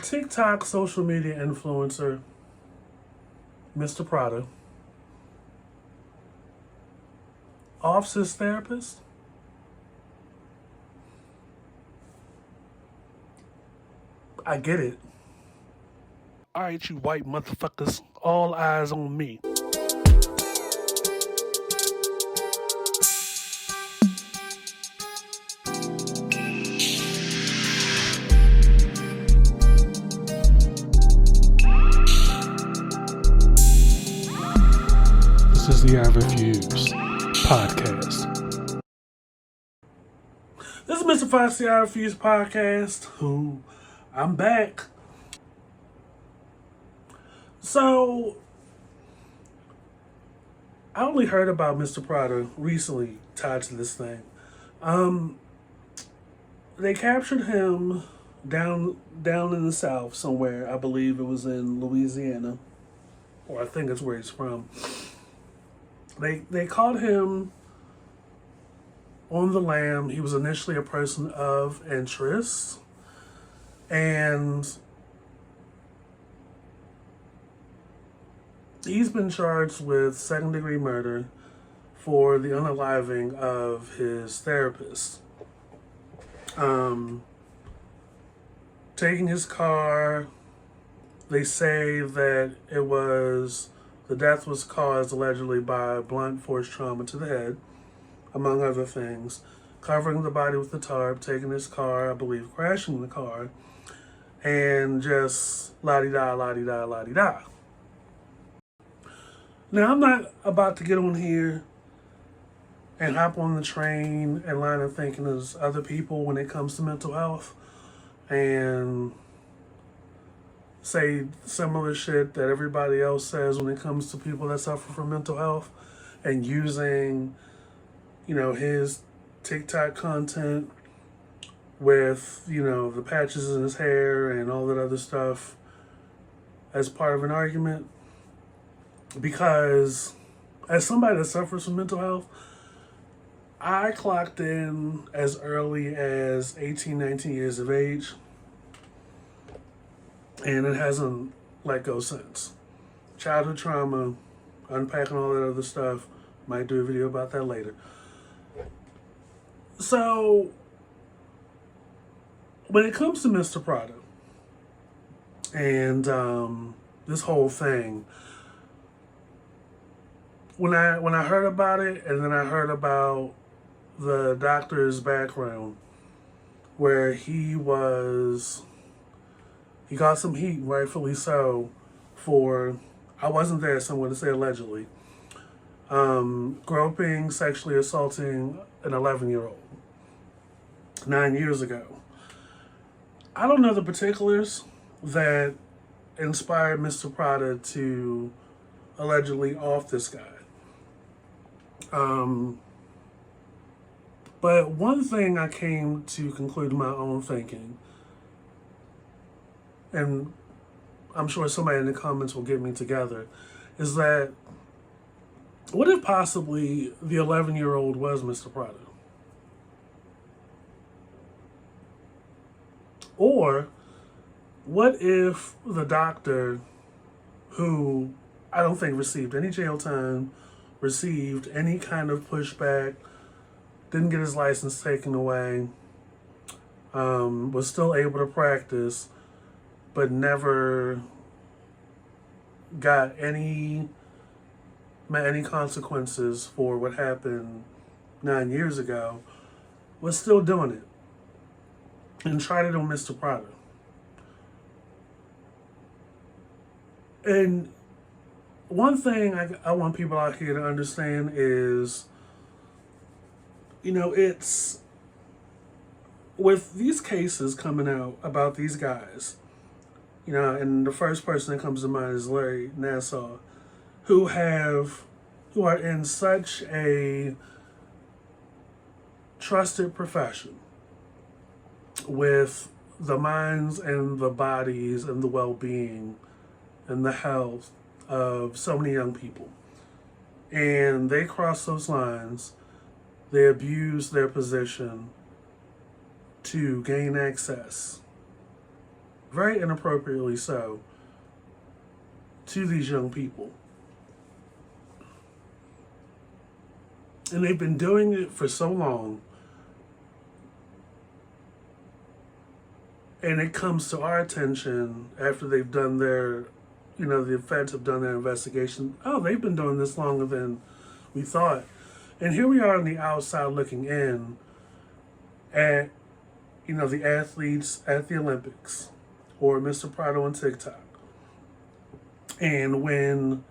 TikTok social media influencer, Mr. Prada, offs his therapist. I get it. All right, you white motherfuckers, all eyes on me. This is the I Refuse podcast. This is Mr. Foxy I Refuse podcast. Who I'm back. So I only heard about Mr. Prada recently tied to this thing. They captured him down in the South somewhere. I believe it was in Louisiana, or I think it's where he's from. They caught him on the lam. He was initially a person of interest, and he's been charged with second-degree murder for the unaliving of his therapist. Taking his car, they say that the death was caused allegedly by blunt force trauma to the head, among other things. Covering the body with the tarp, taking his car, I believe crashing the car, and just la-di-da, la-di-da, la-di-da. Now, I'm not about to get on here and hop on the train and line of thinking as other people when it comes to mental health and say similar shit that everybody else says when it comes to people that suffer from mental health, and using, his TikTok content with, the patches in his hair and all that other stuff as part of an argument. Because as somebody that suffers from mental health, I clocked in as early as 18, 19 years of age, and it hasn't let go since. Childhood trauma, unpacking all that other stuff. Might do a video about that later. So, when it comes to Mr. Prada and this whole thing, when I heard about it, and then I heard about the doctor's background, where he got some heat, rightfully so, for, I wasn't there, so I'm going to say allegedly, groping, sexually assaulting an 11-year-old 9 years ago. I don't know the particulars that inspired Mr. Prada to allegedly off this guy. But one thing I came to conclude in my own thinking, and I'm sure somebody in the comments will get me together, is that what if possibly the 11-year-old was Mr. Prada? Or what if the doctor, who I don't think received any jail time, received any kind of pushback, didn't get his license taken away, was still able to practice, but never got any consequences for what happened 9 years ago, was still doing it and tried it on Mr. Prada. And one thing I want people out here to understand is, it's with these cases coming out about these guys, and the first person that comes to mind is Larry Nassau, who are in such a trusted profession with the minds and the bodies and the well-being and the health of so many young people. And they cross those lines. They abuse their position to gain access very inappropriately so, to these young people. And they've been doing it for so long. And it comes to our attention after they've done their, the feds have done their investigation. Oh, they've been doing this longer than we thought. And here we are on the outside looking in at, the athletes at the Olympics or Mr. Prada on TikTok. And when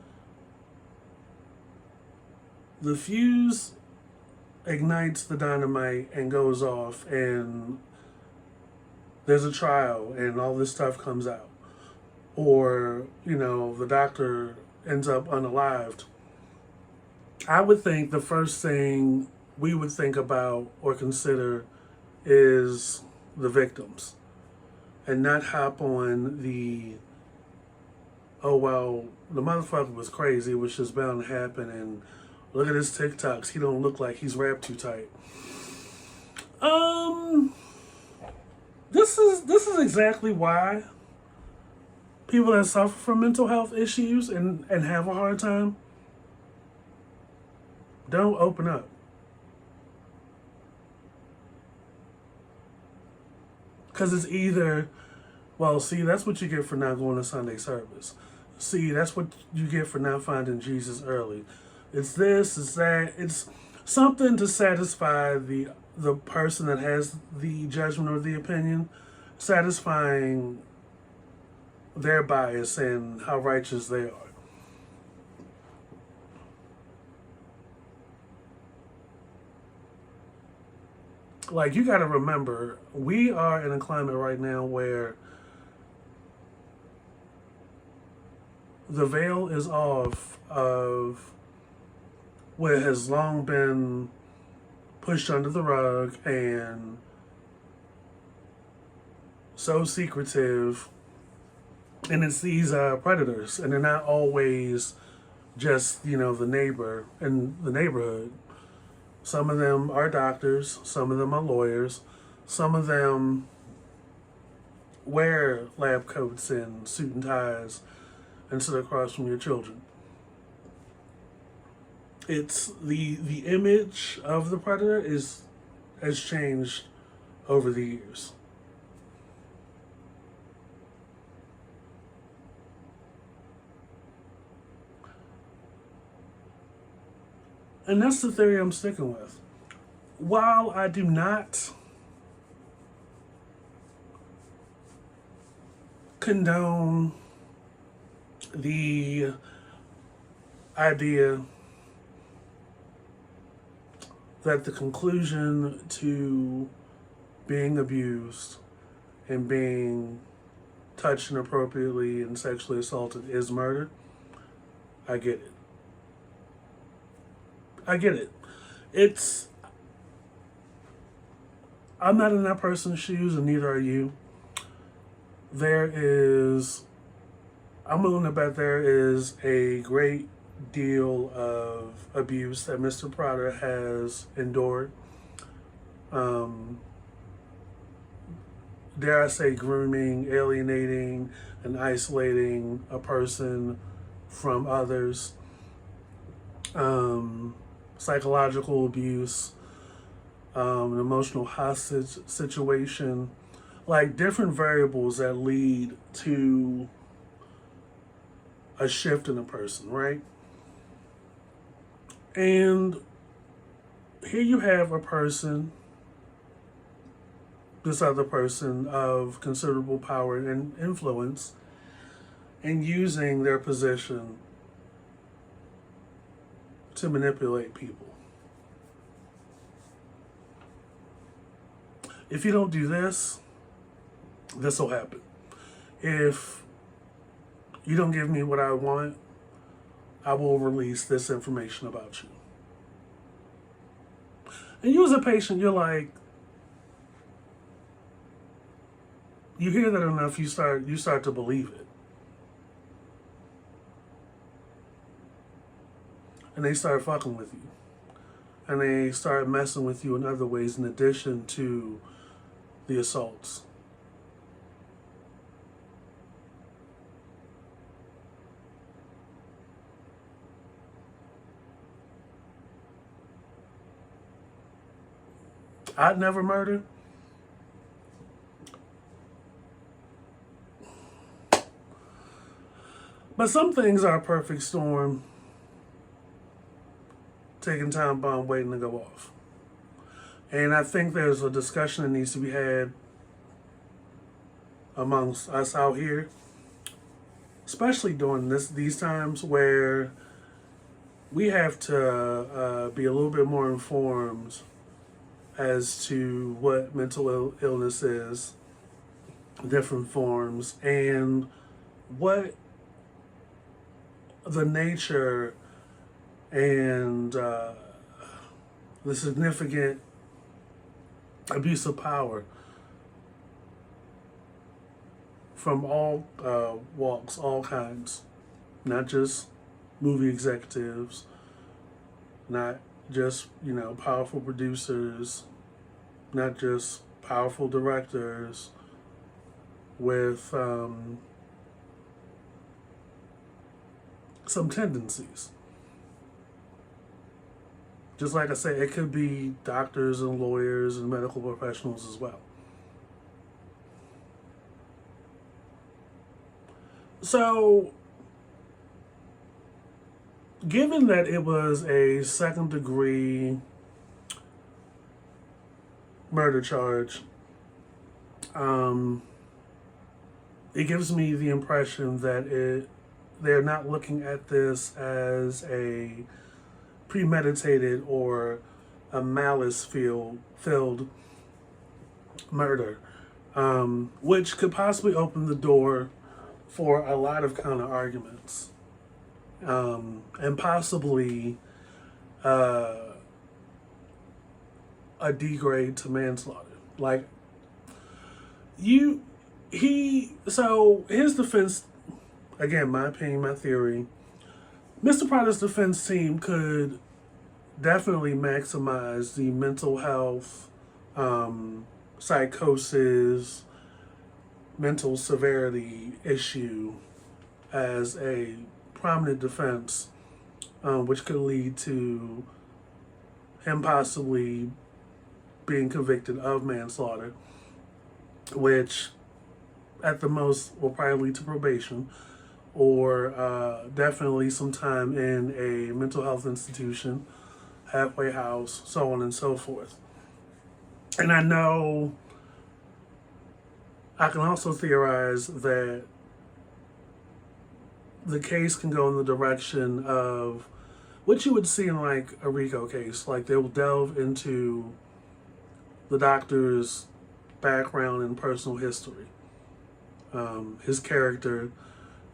the fuse ignites the dynamite and goes off and there's a trial and all this stuff comes out, or, the doctor ends up unalived, I would think the first thing we would think about or consider is the victims and not hop on oh, well, the motherfucker was crazy, it was just bound to happen, and look at his TikToks, he don't look like he's wrapped too tight. This is exactly why people that suffer from mental health issues and have a hard time don't open up. Because it's either, well, see, that's what you get for not going to Sunday service. See, that's what you get for not finding Jesus early. It's this, it's that. It's something to satisfy the person that has the judgment or the opinion, satisfying their bias and how righteous they are. Like, you got to remember, we are in a climate right now where the veil is off of what has long been pushed under the rug and so secretive. And it's these predators, and they're not always just, the neighbor in the neighborhood. Some of them are doctors, some of them are lawyers, some of them wear lab coats and suit and ties and sit across from your children. It's the image of the predator has changed over the years. And that's the theory I'm sticking with. While I do not condone the idea that the conclusion to being abused and being touched inappropriately and sexually assaulted is murder, I get it. I get it. I'm not in that person's shoes, and neither are you. I'm willing to bet there is a great deal of abuse that Mr. Prada has endured. Dare I say, grooming, alienating, and isolating a person from others. Psychological abuse, an emotional hostage situation, like different variables that lead to a shift in a person, right? And here you have a person, this other person of considerable power and influence, and using their position to manipulate people. If you don't do this, this will happen. If you don't give me what I want, I will release this information about you. And you as a patient, you're like, you hear that enough, you start to believe it. And they start fucking with you. And they start messing with you in other ways in addition to the assaults. I'd never murder. But some things are a perfect storm, ticking time bomb waiting to go off. And I think there's a discussion that needs to be had amongst us out here, especially during these times where we have to be a little bit more informed as to what mental illness is, different forms, and what the nature and the significant abuse of power from all walks, all kinds, not just movie executives, not just, powerful producers, not just powerful directors with some tendencies. Just like I say, it could be doctors and lawyers and medical professionals as well. So, given that it was a second degree murder charge, it gives me the impression that they're not looking at this as a premeditated or a malice-filled murder, which could possibly open the door for a lot of counter arguments, and possibly a degrade to manslaughter. Like so his defense, again, my opinion, my theory, Mr. Prada's defense team could definitely maximize the mental health, psychosis, mental severity issue as a prominent defense, which could lead to him possibly being convicted of manslaughter, which at the most will probably lead to probation or definitely some time in a mental health institution, halfway house, so on and so forth. And I know I can also theorize that the case can go in the direction of what you would see in like a RICO case. Like they will delve into the doctor's background and personal history, his character,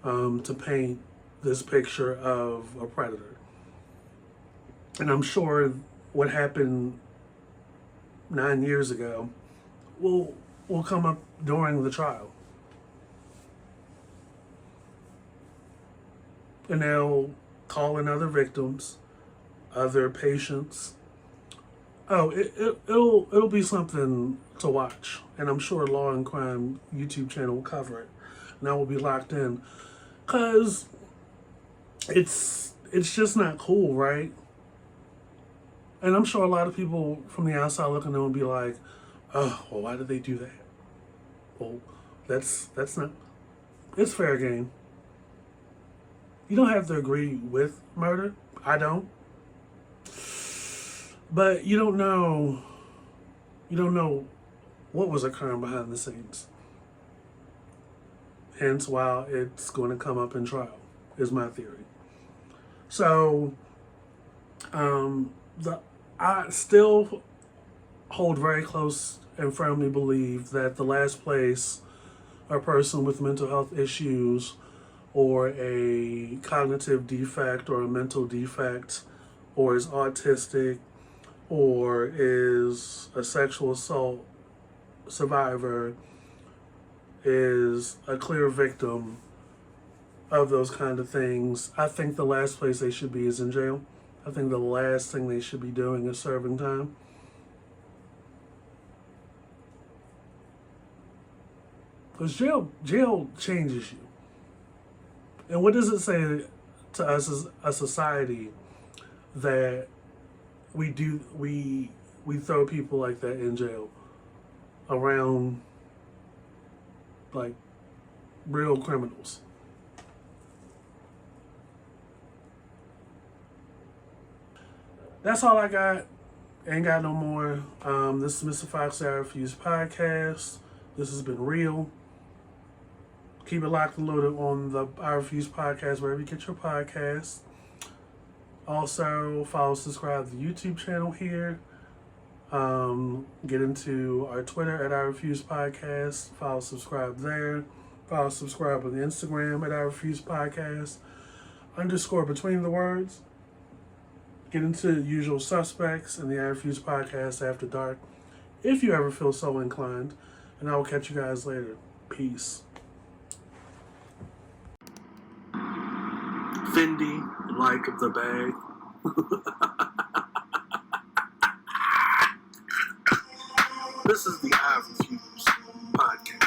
to paint this picture of a predator. And I'm sure what happened 9 years ago will come up during the trial. And they'll call in other victims, other patients. Oh, it'll be something to watch. And I'm sure Law and Crime YouTube channel will cover it. And I will be locked in. Because it's just not cool, right? And I'm sure a lot of people from the outside looking in will be like, oh, well, why did they do that? Well, that's not, it's fair game. You don't have to agree with murder. I don't. But you don't know what was occurring behind the scenes. Hence why it's going to come up in trial, is my theory. So, I still hold very close and firmly believe that the last place a person with mental health issues or a cognitive defect or a mental defect or is autistic or is a sexual assault survivor is a clear victim of those kind of things, I think the last place they should be is in jail. I think the last thing they should be doing is serving time. Because jail changes you. And what does it say to us as a society that we we throw people like that in jail around like real criminals. That's all I got. Ain't got no more. This is Mr. Fox I Refuse podcast. This has been real. Keep it locked and loaded on the I Refuse podcast wherever you get your podcasts. Also, follow, subscribe to the YouTube channel here. Get into our Twitter at I Refuse Podcast. Follow, subscribe there. Follow, subscribe on the Instagram at I Refuse Podcast. _ between the words. Get into the usual suspects in the I Refuse Podcast after dark, if you ever feel so inclined. And I will catch you guys later. Peace. Fendi, like the bag. This is the I Refuse Podcast.